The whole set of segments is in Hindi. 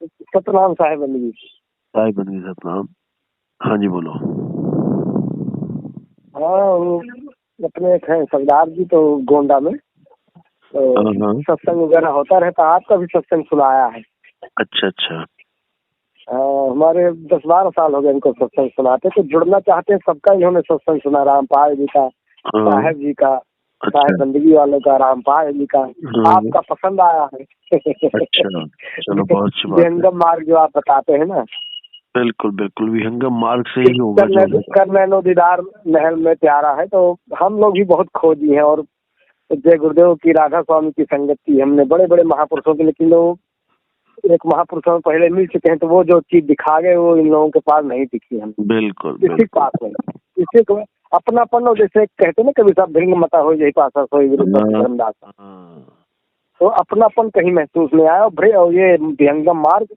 सतनाम साहिब बंदगी। साहिब बंदगी सतनाम। हाँ जी बोलो। हाँ वो अपने एक हैं सरदार जी, तो गोंडा में तो सत्संग वगैरह होता रहता, आपका भी सत्संग सुनाया है। अच्छा अच्छा। हमारे 10-12 साल हो गए इनको सत्संग सुनाते, तो जुड़ना चाहते हैं सबका। इन्होंने सत्संग सुना, रामपाल जी का, साहेब जी का, साहेब बंदगी वालों का, रामपाल जी का। आपका पसंद आया है। अच्छा चलो बहुत अच्छी बात है। विहंगम मार्ग जो आप बताते हैं ना, बिल्कुल बिल्कुल विहंगम मार्ग से ही होगा। करनैनो दीदार महल में प्यारा है। तो हम लोग भी बहुत खोजी हैं, और जय गुरुदेव की, राधा स्वामी की संगत की हमने, बड़े बड़े महापुरुषों की, लेकिन वो एक महापुरुषों में पहले मिल चुके हैं, तो वो जो चीज दिखा गए वो इन लोगों के पास नहीं दिखी हम। बिल्कुल किसी पास नहीं, किसी को अपनापन, जैसे कहते ना कभी सब भिंग मता हो, यही पासा सोई धर्मदास, तो अपनापन कहीं महसूस नहीं आया। और ये विहंगम मार्ग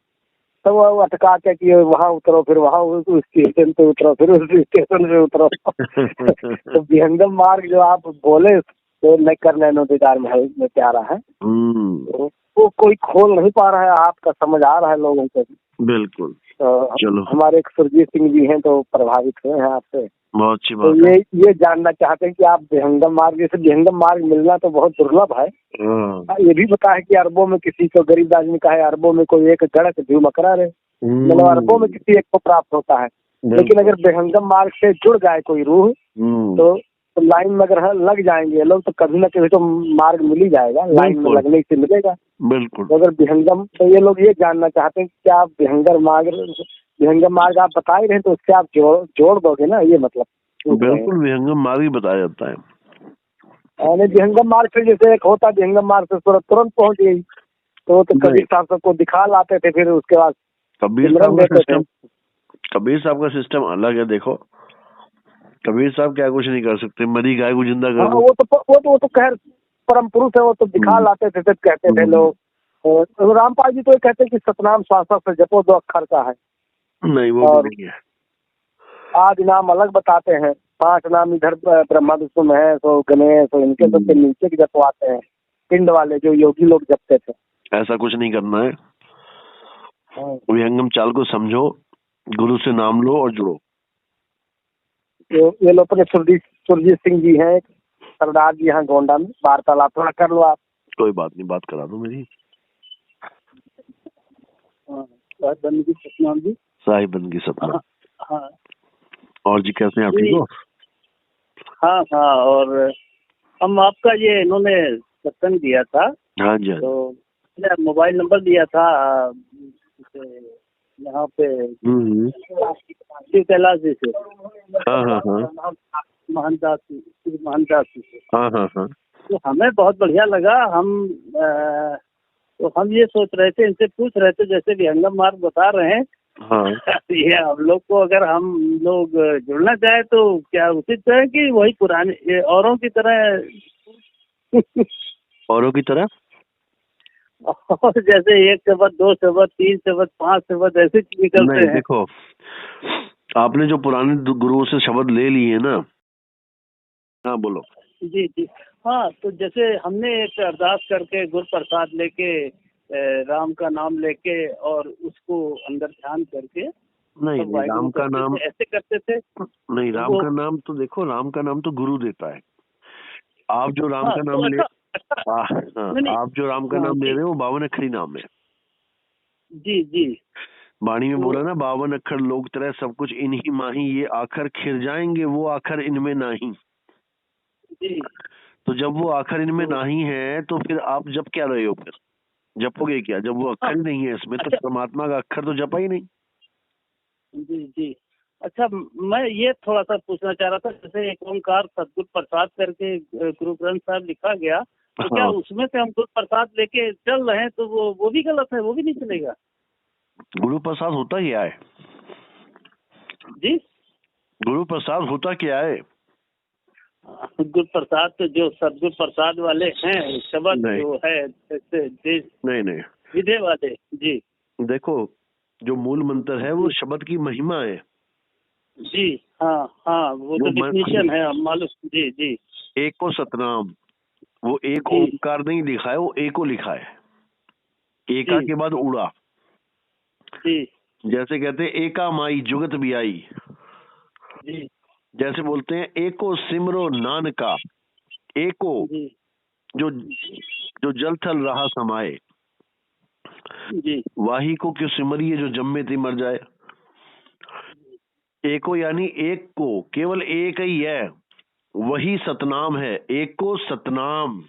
तो वो अटका के कि वहाँ उतरो, फिर वहाँ उस स्टेशन पे उतरो, फिर उस स्टेशन पे उतरो। तो विहंगम मार्ग जो आप बोले तो नहीं, करनैनो दीदार महल में प्यारा है, तो वो कोई खोल नहीं पा रहा है, आपका समझ आ रहा है लोगों को। बिल्कुल। तो चलो हमारे एक सुरजीत सिंह जी हैं, तो प्रभावित हुए हैं आपसे। बहुत अच्छी तो बात है। ये जानना चाहते हैं कि आप विहंगम मार्ग, जैसे विहंगम मार्ग मिलना तो बहुत दुर्लभ है। ये भी पता है कि अरबों में किसी को, गरीब आदमी का है, अरबों में कोई एक गड़क भी मकरा रहे, मतलब अरबों में किसी एक को प्राप्त होता है। लेकिन अगर विहंगम मार्ग से जुड़ जाए कोई रूह, तो लाइन में अगर लग जाएंगे लोग, तो कभी ना कभी तो मार्ग मिल ही जाएगा, लाइन में लगने से मिलेगा। बिल्कुल। तो अगर विहंगम, तो ये लोग ये जानना चाहते हैं कि क्या आप विहंगम मार्ग आप बता ही रहे, तो उससे आप जोड़ दोगे ना, ये मतलब। बिल्कुल विहंगम मार्ग ही बताया जाता है। विहंगम मार्ग से जैसे एक होता, विहंगम मार्ग से तुरंत पहुंच गई, तो कबीर साहब सबको दिखा लाते थे, फिर उसके बाद कबीर साहब का सिस्टम अलग है। देखो कबीर साहब क्या कुछ नहीं कर सकते, मरी गाय को जिंदा कर। वो तो खैर परम पुरुष है, वो तो दिखा लाते थे, सिर्फ कहते थे लोग। रामपाल जी तो ये कहते हैं कि सतनाम शासक से जपो 2 अक्षर का है। नहीं वो नहीं है। आदि नाम अलग बताते हैं, 5 नाम इधर ब्रह्मा विष्णु महेश और गणेश, और इनके सबके नीचे के जपवाते हैं, पिंड वाले जो योगी लोग जपते थे। ऐसा कुछ नहीं करना है। विहंगम चाल को समझो, गुरु से नाम लो और जुड़ो। ये लोग अपने सुरजीत सिंह जी हैं, सरदार जी यहाँ गोंडा में, वार्तालाप थोड़ा कर लो आप। कोई बात नहीं, बात करा दो मेरी। साहिब बंदगी सतनाम जी। साहिब बंदगी सतनाम। हाँ। और जी कैसे हैं आप, ठीक हो? हाँ हाँ, और हम आपका ये इन्होंने सत्संग दिया था। हाँ जी। तो मोबाइल नंबर दिया था यहाँ पे शिव कैलाश जी से। हाँ महंदास जी से। हाँ। तो हमें बहुत बढ़िया लगा। तो हम ये सोच रहे थे, इनसे पूछ रहे थे, जैसे विहंगम मार्ग बता रहे हैं, ये हम लोग को, अगर हम लोग जुड़ना चाहे तो क्या उचित है कि वही पुराने औरों की तरह? औरों की तरह और जैसे 1 शब्द, 2 शब्द, 3 शब्द, 5 शब्द ऐसे निकलते हैं। देखो आपने जो पुराने गुरुओं से शब्द ले लिए ना। हाँ बोलो। जी जी। हाँ, तो जैसे हमने एक अरदास करके, गुरु प्रसाद लेके, राम का नाम लेके, और उसको अंदर ध्यान करके, नहीं राम का नाम ऐसे करते थे। नहीं, राम का नाम तो देखो, राम का नाम तो गुरु देता है। आप जो राम का नाम ले आप जो राम का नाम ले रहे हो, 52 अक्षरी नाम है। जी। वाणी में बोला ना, 52 अक्षर लोग तरह सब कुछ इन्हीं माही, ये आखर खिर जाएंगे वो आखर इनमें नहीं। जी। तो जब वो आखर इनमें नहीं है, तो फिर आप जप क्या रहे हो? फिर जपोगे क्या जब वो अक्षर नहीं है इसमें? तो परमात्मा का अक्षर तो जपा ही नहीं। जी। अच्छा, मैं ये थोड़ा सा पूछना चाह रहा था, जैसे एक ओंकार सतगुरु प्रसाद करके गुरु ग्रंथ साहब लिखा गया, तो क्या उसमें से हम गुरु प्रसाद लेके चल रहे हैं, तो वो भी गलत है? वो भी नहीं चलेगा? गुरु प्रसाद होता क्या है? जी, गुरु प्रसाद होता क्या है? गुरु प्रसाद तो जो सतगुरु प्रसाद वाले हैं, शब्द जो है नहीं विधे वाले। जी देखो, जो मूल मंत्र है वो शब्द की महिमा है। जी हाँ, वो तो डिफिनीशन है, मालूम। जी। एक को सतनाम, वो एक ओंकार नहीं लिखा है, वो एको लिखा है। एका के बाद उड़ा। जैसे कहते हैं एका माई जुगत भी आई, जैसे बोलते हैं एको सिमरो नानका, एको जो जो जल थल रहा समाए, वाही को क्यों सिमरिए जो जम्मे थी मर जाए। एको यानी एक को, केवल एक ही है, वही सतनाम है। एक को सतनाम,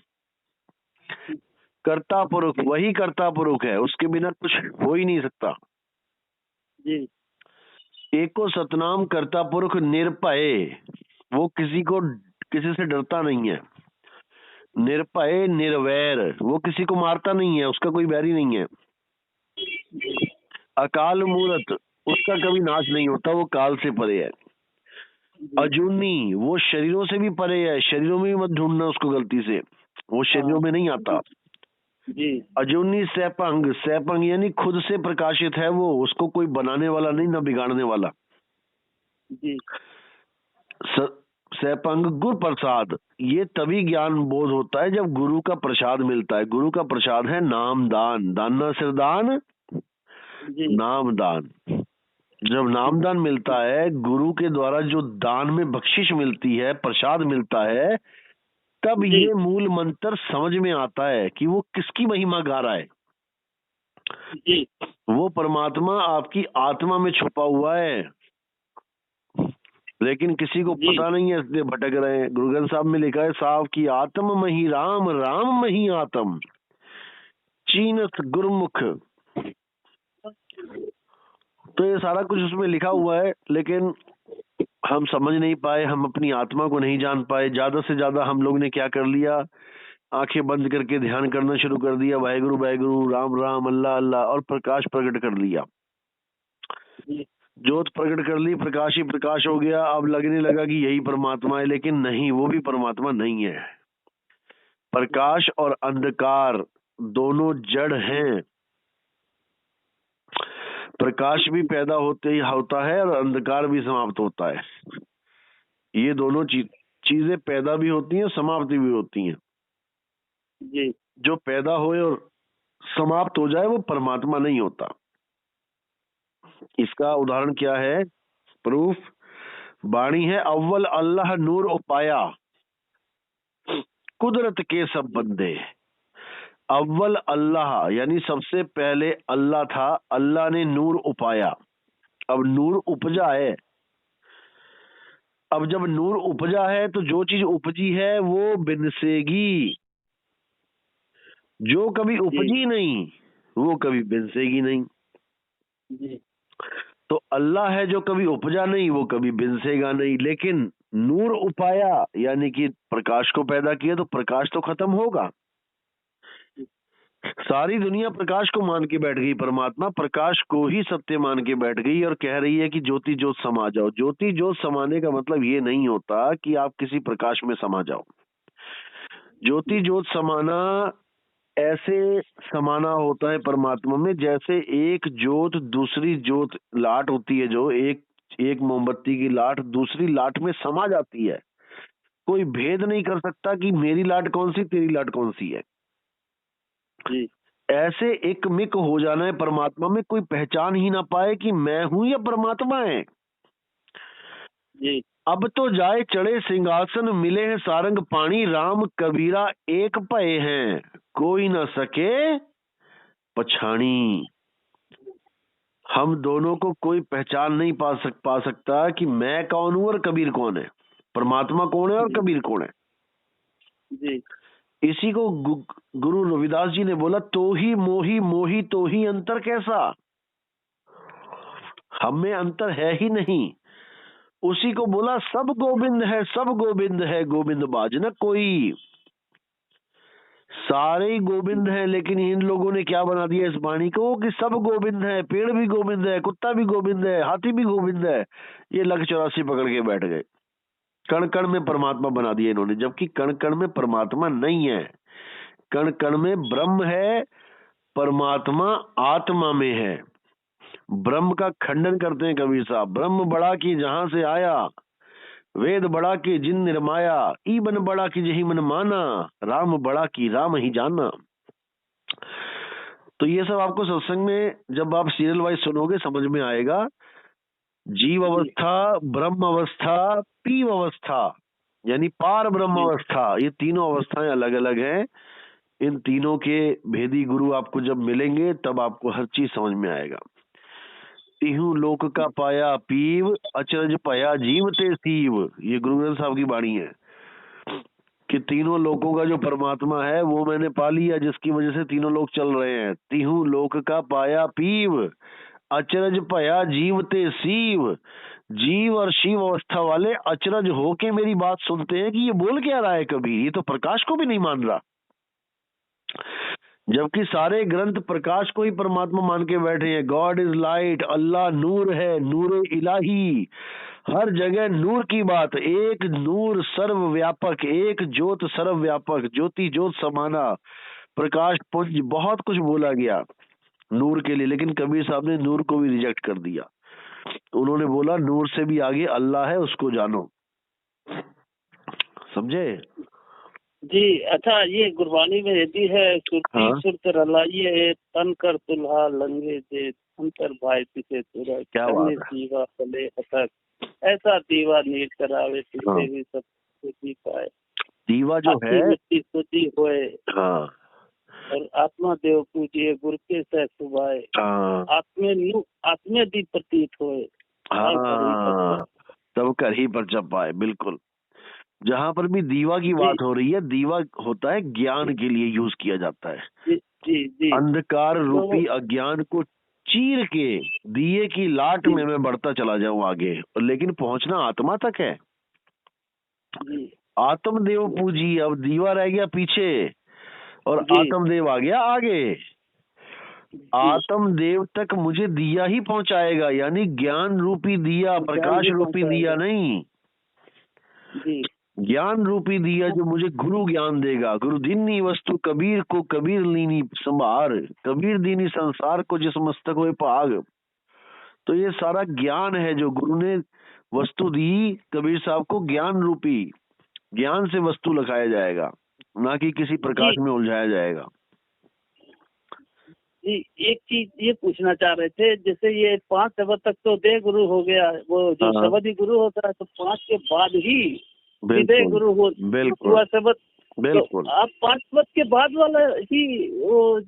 कर्ता पुरुष, वही कर्ता पुरुष है, उसके बिना कुछ हो ही नहीं सकता। एक को सतनाम कर्ता पुरुष निरभय, वो किसी से डरता नहीं है। निरभय निर्वैर, वो किसी को मारता नहीं है, उसका कोई बैरी नहीं है। अकाल मूरत, उसका कभी नाश नहीं होता, वो काल से परे है। अजूनी, वो शरीरों से भी परे है, शरीरों में भी मत ढूंढना उसको गलती से, वो शरीरों में नहीं आता। अजूनी सैपंग, सैपंग यानी खुद से प्रकाशित है वो, उसको कोई बनाने वाला नहीं, ना बिगाड़ने वाला। सैपंग गुरु प्रसाद, ये तभी ज्ञान बोध होता है जब गुरु का प्रसाद मिलता है। गुरु का प्रसाद है नाम दान, दाना सिरदान नाम दान। जब नामदान मिलता है, गुरु के द्वारा जो दान में बख्शिश मिलती है, प्रसाद मिलता है, तब ये मूल मंत्र समझ में आता है कि वो किसकी महिमा गा रहा है। वो परमात्मा आपकी आत्मा में छुपा हुआ है, लेकिन किसी को पता नहीं है, इसलिए भटक रहे हैं। गुरु ग्रंथ साहब में लिखा है साहब की आत्म मही राम, राम मही आत्म, चीनत गुरुमुख। तो ये सारा कुछ उसमें लिखा हुआ है, लेकिन हम समझ नहीं पाए, हम अपनी आत्मा को नहीं जान पाए। ज्यादा से ज्यादा हम लोग ने क्या कर लिया, आंखें बंद करके ध्यान करना शुरू कर दिया, वाहेगुरु वाहेगुरु, राम राम, अल्लाह अल्लाह, और प्रकाश प्रकट कर लिया। ज्योत प्रकट कर ली, प्रकाश ही प्रकाश हो गया। अब लगने लगा कि यही परमात्मा है, लेकिन नहीं, वो भी परमात्मा नहीं है। प्रकाश और अंधकार दोनों जड़ हैं। प्रकाश भी पैदा होते ही होता है और अंधकार भी समाप्त होता है। ये दोनों चीजें पैदा भी होती हैं, समाप्ति भी होती हैं। जो पैदा होए और समाप्त हो जाए वो परमात्मा नहीं होता। इसका उदाहरण क्या है, प्रूफ, वाणी है अव्वल अल्लाह नूर उपाया, कुदरत के सब बंदे। अव्वल अल्लाह यानी सबसे पहले अल्लाह था, अल्लाह ने नूर उपाया। अब नूर उपजा है, अब जब नूर उपजा है तो जो चीज उपजी है वो बिनसेगी, जो कभी उपजी नहीं वो कभी बिनसेगी नहीं। तो अल्लाह है जो कभी उपजा नहीं, वो कभी बिनसेगा नहीं। लेकिन नूर उपाया यानी कि प्रकाश को पैदा किया, तो प्रकाश तो खत्म होगा। सारी दुनिया प्रकाश को मान के बैठ गई, परमात्मा प्रकाश को ही सत्य मान के बैठ गई और कह रही है कि ज्योति ज्योत समा जाओ। ज्योति ज्योत समाने का मतलब ये नहीं होता कि आप किसी प्रकाश में समा जाओ। ज्योति ज्योत समाना ऐसे समाना होता है परमात्मा में, जैसे एक ज्योत दूसरी ज्योत, लाट होती है जो एक मोमबत्ती की लाट दूसरी लाट में समा जाती है। कोई भेद नहीं कर सकता कि मेरी लाट कौन सी, तेरी लाट कौन सी है। ऐसे एक मिक हो जाना है परमात्मा में, कोई पहचान ही ना पाए कि मैं हूं या परमात्मा है। अब तो जाए चढ़े सिंहासन, मिले हैं सारंग पानी, राम कबीरा एक पए हैं, कोई न सके पछाणी। हम दोनों को कोई पहचान नहीं पा सकता कि मैं कौन हूं और कबीर कौन है, परमात्मा कौन है और कबीर कौन है। इसी को गुरु रविदास जी ने बोला, तो ही मोही मोही तो ही अंतर कैसा, हम में अंतर है ही नहीं। उसी को बोला सब गोविंद है, सब गोविंद है, गोविंद बाज न कोई। सारे ही गोविंद है, लेकिन इन लोगों ने क्या बना दिया इस वाणी को कि सब गोविंद है, पेड़ भी गोविंद है, कुत्ता भी गोविंद है, हाथी भी गोविंद है। ये लख 84 पकड़ के बैठ गए, कण कण में परमात्मा बना दिया इन्होंने, जबकि कण कण में परमात्मा नहीं है। कण कण में ब्रह्म है, परमात्मा आत्मा में है। ब्रह्म का खंडन करते हैं कबीर साहब, ब्रह्म बड़ा की जहां से आया, वेद बड़ा की जिन निर्माया, ई बन बड़ा की जही मन माना, राम बड़ा की राम ही जाना। तो ये सब आपको सत्संग में जब आप सीरियल वाइज सुनोगे समझ में आएगा। जीव अवस्था, ब्रह्म अवस्था, पीव अवस्था, यानी पार ब्रह्म अवस्था, ये तीनों अवस्थाएं अलग अलग हैं। इन तीनों के भेदी गुरु आपको जब मिलेंगे तब आपको हर चीज समझ में आएगा। तिहु लोक का पाया पीव, अचरज पाया जीव ते सीव, ये गुरु ग्रंथ साहब की वाणी है कि तीनों लोकों का जो परमात्मा है वो मैंने पा लिया, जिसकी वजह से तीनों लोग चल रहे हैं। तिहु लोक का पाया पीव, अचरज पया जीव ते सीव। जीव और शिव अवस्था वाले अचरज होके मेरी बात सुनते हैं कि ये बोल क्या रहा है, कभी ये तो प्रकाश को भी नहीं मान रहा, जबकि सारे ग्रंथ प्रकाश को ही परमात्मा मान के बैठे हैं। गॉड इज लाइट, अल्लाह नूर है, नूर इलाही, हर जगह नूर की बात। एक नूर सर्वव्यापक, एक ज्योत सर्वव्यापक, ज्योति ज्योत समाना, प्रकाश पुंज, बहुत कुछ बोला गया नूर के लिए। लेकिन कबीर साहब ने नूर को भी रिजेक्ट कर दिया। उन्होंने बोला नूर से भी आगे अल्लाह है, उसको जानो। समझे जी। अच्छा, ये गुरबानी में यदि है सुरती हाँ? सुरत रलाइए तन कर तुल्हा लंगे दे अंतर भाई पीछे तुरा क्या बात है? दीवा पले अथक ऐसा दीवा नीर करावे पीछे भी सब खुदी पाए। दीवा जो है मिट्टी खुदी होए हाँ और आत्मा देव पूजिए गुरु के सह सुभाए। हाँ आत्मे दी प्रतीत होए हाँ, तब कर ही पर जब पाए। बिल्कुल, जहाँ पर भी दीवा की बात हो रही है, दीवा होता है ज्ञान के लिए यूज किया जाता है। जी। अंधकार रूपी अज्ञान को चीर के दिए की लाट में मैं बढ़ता चला जाऊं आगे, लेकिन पहुंचना आत्मा तक है। आत्मदेव पूजी, अब दीवा रह गया पीछे और आत्मदेव आ गया आगे। आत्मदेव तक मुझे दिया ही पहुंचाएगा, यानी ज्ञान रूपी दिया, प्रकाश रूपी दिया नहीं, ज्ञान रूपी दिया जो मुझे गुरु ज्ञान देगा। गुरु दीनी वस्तु कबीर को कबीर लीनी संभार, कबीर दीनी संसार को जिस मस्तक हुए पाग। तो ये सारा ज्ञान है जो गुरु ने वस्तु दी कबीर साहब को, ज्ञान रूपी, ज्ञान से वस्तु लगाया जाएगा, ना कि किसी प्रकाश में उलझाया जाएगा। जी, एक चीज ये पूछना चाह रहे थे, जैसे ये 5 शब्द तक तो दे गुरु हो गया, वो जो शब्द ही गुरु होता है, तो 5 के बाद ही दे गुरु हो हुआ शब्द। बिल्कुल, तो आप 5 शब्द के बाद वाला ही वो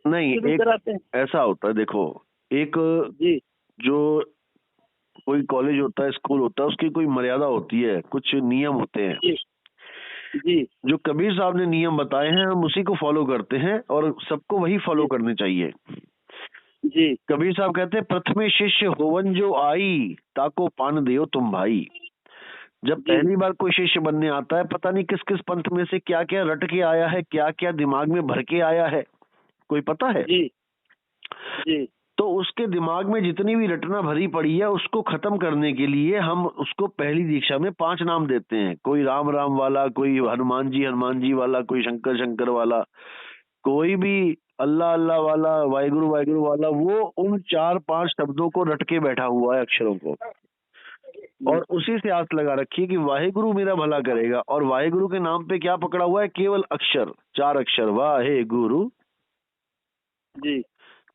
नहीं कराते हैं? ऐसा होता है, देखो एक जो कोई कॉलेज होता है, स्कूल होता है, उसकी कोई मर्यादा होती है, कुछ नियम होते हैं। जी, जो कबीर साहब ने नियम बताए हैं हम उसी को फॉलो करते हैं और सबको वही फॉलो करने चाहिए। जी, कबीर साहब कहते हैं प्रथमे शिष्य होवन जो आई, ताको पान देओ तुम भाई। जब पहली बार कोई शिष्य बनने आता है, पता नहीं किस किस पंथ में से क्या क्या रट के आया है, क्या क्या दिमाग में भर के आया है, कोई पता है? जी। तो उसके दिमाग में जितनी भी रटना भरी पड़ी है, उसको खत्म करने के लिए हम उसको पहली दीक्षा में 5 नाम देते हैं। कोई राम राम वाला, कोई हनुमान जी वाला, कोई शंकर शंकर वाला, कोई भी अल्लाह अल्लाह वाला, वाहिगुरु वाहिगुरु वाला। वो उन 4-5 शब्दों को रट के बैठा हुआ है, अक्षरों को, और उसी से आस लगा रखी है कि वाहिगुरु मेरा भला करेगा। और वाहिगुरु के नाम पे क्या पकड़ा हुआ है? केवल अक्षर, 4 अक्षर, वाहिगुरु जी।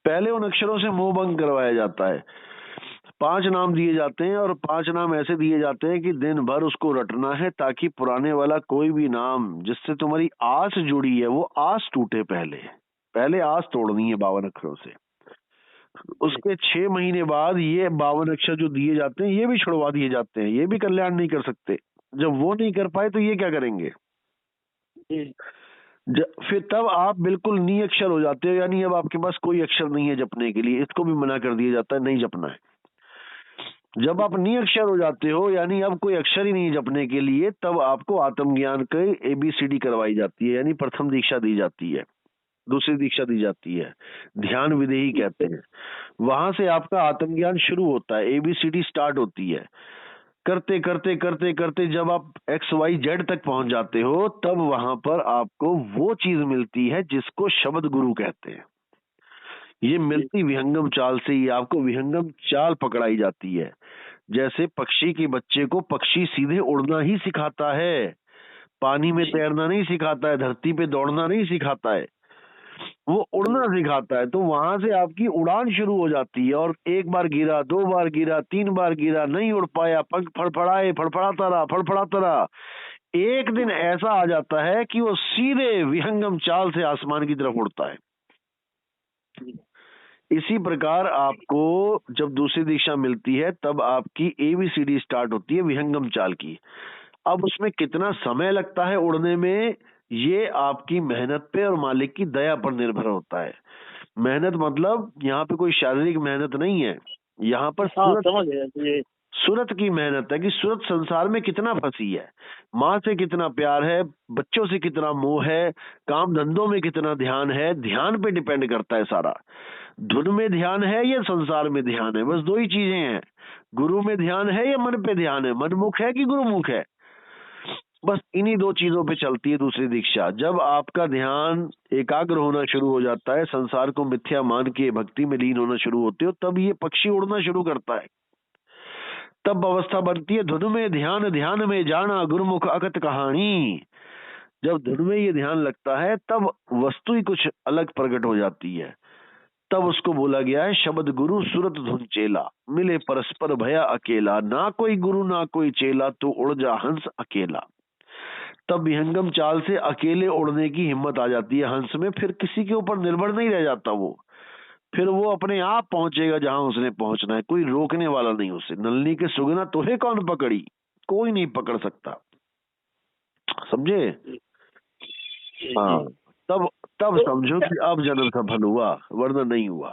पहले उन अक्षरों से मोह भंग करवाया जाता है। 5 नाम दिए जाते हैं और 5 नाम ऐसे दिए जाते हैं कि दिन भर उसको रटना है, ताकि पुराने वाला कोई भी नाम जिससे तुम्हारी आस जुड़ी है वो आस टूटे। पहले आस तोड़नी है 52 अक्षरों से। उसके 6 महीने बाद ये 52 अक्षर जो दिए जाते हैं ये भी छुड़वा दिए जाते हैं। ये भी कल्याण नहीं कर सकते। जब वो नहीं कर पाए तो ये क्या करेंगे? फिर तब आप बिल्कुल नी अक्षर हो जाते हो, यानी अब आपके पास कोई अक्षर नहीं है जपने के लिए। इसको भी मना कर दिया जाता है, नहीं जपना है। जब आप नी अक्षर हो जाते हो, यानी अब कोई अक्षर ही नहीं जपने के लिए, तब आपको आत्मज्ञान की ABCD करवाई जाती है, यानी प्रथम दीक्षा दी जाती है, दूसरी दीक्षा दी जाती है, ध्यान विदेही कहते हैं। वहां से आपका आत्मज्ञान शुरू होता है, ABCD स्टार्ट होती है। करते करते करते करते जब आप XYZ तक पहुंच जाते हो, तब वहां पर आपको वो चीज मिलती है जिसको शब्द गुरु कहते हैं। ये मिलती विहंगम चाल से ही, आपको विहंगम चाल पकड़ाई जाती है। जैसे पक्षी के बच्चे को पक्षी सीधे उड़ना ही सिखाता है, पानी में तैरना नहीं सिखाता है, धरती पे दौड़ना नहीं सिखाता है। वो उड़ना सिखाता है। तो वहां से आपकी उड़ान शुरू हो जाती है, और एक बार गिरा, 2 बार गिरा, 3 बार गिरा, नहीं उड़ पाया, पंख फड़फड़ाए, फड़फड़ाता रहा। एक दिन ऐसा आ जाता है कि वो सीधे विहंगम चाल से आसमान की तरफ उड़ता है। इसी प्रकार आपको जब दूसरी दिशा मिलती है तब आपकी ABCD स्टार्ट होती है विहंगम चाल की। अब उसमें कितना समय लगता है उड़ने में, ये आपकी मेहनत पे और मालिक की दया पर निर्भर होता है। मेहनत मतलब यहाँ पे कोई शारीरिक मेहनत नहीं है, यहाँ पर सूरत की मेहनत है कि सूरत संसार में कितना फंसी है, माँ से कितना प्यार है, बच्चों से कितना मोह है, काम धंधों में कितना ध्यान है। ध्यान पे डिपेंड करता है सारा। धुन में ध्यान है या संसार में ध्यान है, बस 2 ही चीजें हैं। गुरु में ध्यान है या मन पे ध्यान है, मनमुख है कि गुरुमुख है, बस इन्हीं 2 चीजों पे चलती है दूसरी दीक्षा। जब आपका ध्यान एकाग्र होना शुरू हो जाता है, संसार को मिथ्या मान के भक्ति में लीन होना शुरू होते हो, तब ये पक्षी उड़ना शुरू करता है। तब अवस्था बनती है धुन में ध्यान, ध्यान में जाना, गुरुमुख अकत कहानी। जब धुन में ये ध्यान लगता है तब वस्तु ही कुछ अलग प्रकट हो जाती है। तब उसको बोला गया है शब्द गुरु सुरत धुन चेला, मिले परस्पर भया अकेला, ना कोई गुरु ना कोई चेला, तो उड़ जा हंस अकेला। तब विहंगम चाल से अकेले उड़ने की हिम्मत आ जाती है हंस में, फिर किसी के ऊपर निर्भर नहीं रह जाता वो, फिर वो अपने आप पहुंचेगा जहां उसने पहुंचना है, कोई रोकने वाला नहीं उसे। नलनी के सुगना तोहे कौन पकड़ी, कोई नहीं पकड़ सकता, समझे? हाँ, तब समझो कि अब जन्म सफल हुआ, वरना नहीं हुआ।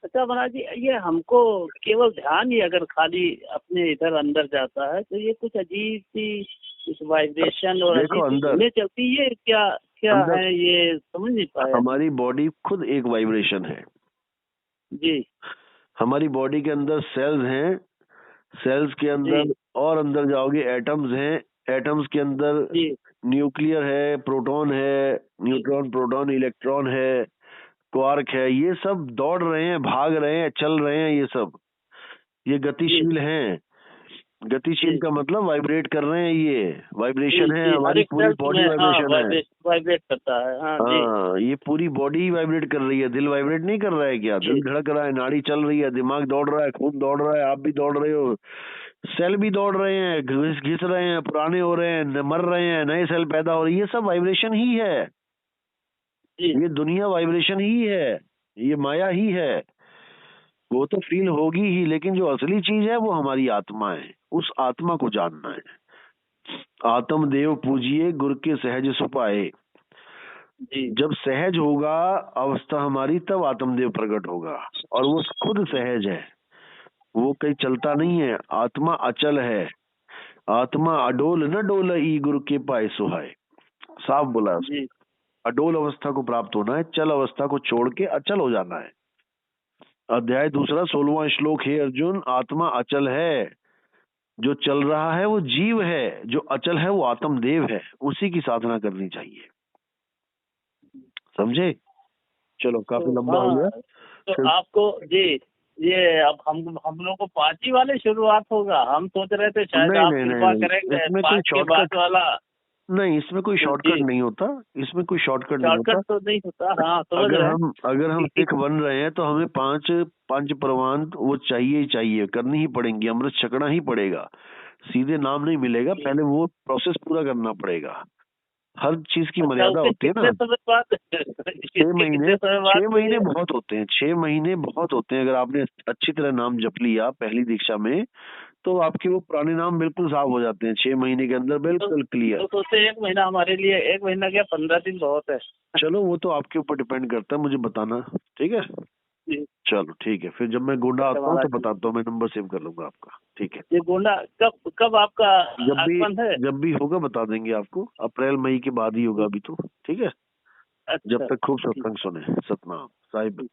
अच्छा महाराज जी, ये हमको केवल ध्यान ही अगर खाली अपने इधर अंदर जाता है तो ये कुछ अजीब सी कुछ वाइब्रेशन और अजीब चलती है, क्या क्या है ये समझ नहीं पाया। हमारी बॉडी खुद एक वाइब्रेशन है जी। हमारी बॉडी के अंदर सेल्स हैं, सेल्स के अंदर और अंदर जाओगे एटम्स हैं, एटम्स के अंदर न्यूक्लियर है, प्रोटॉन है, न्यूट्रॉन, प्रोटॉन, इलेक्ट्रॉन है, क्वार्क है। ये सब दौड़ रहे हैं, भाग रहे हैं, चल रहे हैं, ये गतिशील हैं। गतिशील का मतलब वाइब्रेट कर रहे हैं, ये वाइब्रेशन है, हमारी पूरी बॉडी वाइब्रेशन है, वाइब्रेट करता है। हाँ, ये पूरी बॉडी वाइब्रेट कर रही है। दिल वाइब्रेट नहीं कर रहा है क्या? दिल धड़क रहा है, नाड़ी चल रही है, दिमाग दौड़ रहा है, खून दौड़ रहा है, आप भी दौड़ रहे हो, सेल भी दौड़ रहे हैं, घिस रहे हैं, पुराने हो रहे हैं, मर रहे हैं, नए सेल पैदा हो रहे हैं। ये सब वाइब्रेशन ही है, ये दुनिया वाइब्रेशन ही है, ये माया ही है। वो तो फील होगी ही, लेकिन जो असली चीज है वो हमारी आत्मा है, उस आत्मा को जानना है। आत्म देव पूजिए, गुरु के सहज सुपाए। जब सहज होगा अवस्था हमारी, तब आत्मदेव प्रकट होगा, और वो खुद सहज है, वो कहीं चलता नहीं है। आत्मा अचल है, आत्मा अडोल न डोल ई गुरु के पाए सुहाए। साफ बोला, अडोल अवस्था को प्राप्त होना है, चल अवस्था को छोड़ के अचल हो जाना है। अध्याय 2 16वां श्लोक है अर्जुन, आत्मा अचल है, जो चल रहा है वो जीव है, जो अचल है वो आत्मदेव है, उसी की साधना करनी चाहिए, समझे? चलो, काफी लंबा हो गया। तो आपको जी, ये अब हम लोग को 5 वाले शुरुआत होगा। हम सोच रहे थे शायद आप कृपा करेंगे इसमें कोई शॉर्टकट वाला नहीं, इसमें कोई शॉर्टकट नहीं होता, इसमें कोई शॉर्टकट नहीं होता। तो नहीं होता। हाँ, अगर हम सिख बन रहे हैं तो हमें 5 प्रमाण वो चाहिए ही चाहिए, करनी ही पड़ेंगी, अमृत छकना ही पड़ेगा, सीधे नाम नहीं मिलेगा, पहले वो प्रोसेस पूरा करना पड़ेगा। हर चीज की मर्यादा होती है ना। 6 महीने बहुत होते हैं, 6 महीने बहुत होते हैं। अगर आपने अच्छी तरह नाम जप लिया पहली दीक्षा में, तो आपके वो पुराने नाम बिल्कुल साफ हो जाते हैं 6 महीने के अंदर, बिल्कुल क्लियर। तो 1 महीना हमारे लिए, 1 महीना क्या 15 दिन बहुत है। चलो, वो तो आपके ऊपर डिपेंड करता है, मुझे बताना, ठीक है? चलो ठीक है, फिर जब मैं गोंडा आता हूँ तो बताता हूँ, मैं नंबर सेव कर लूंगा आपका, ठीक है? ये गोंडा कब आपका जब भी होगा बता देंगे आपको, अप्रैल मई के बाद ही होगा अभी तो, ठीक है? जब तक खूब सत्संग सुने, सतनाम साहिब।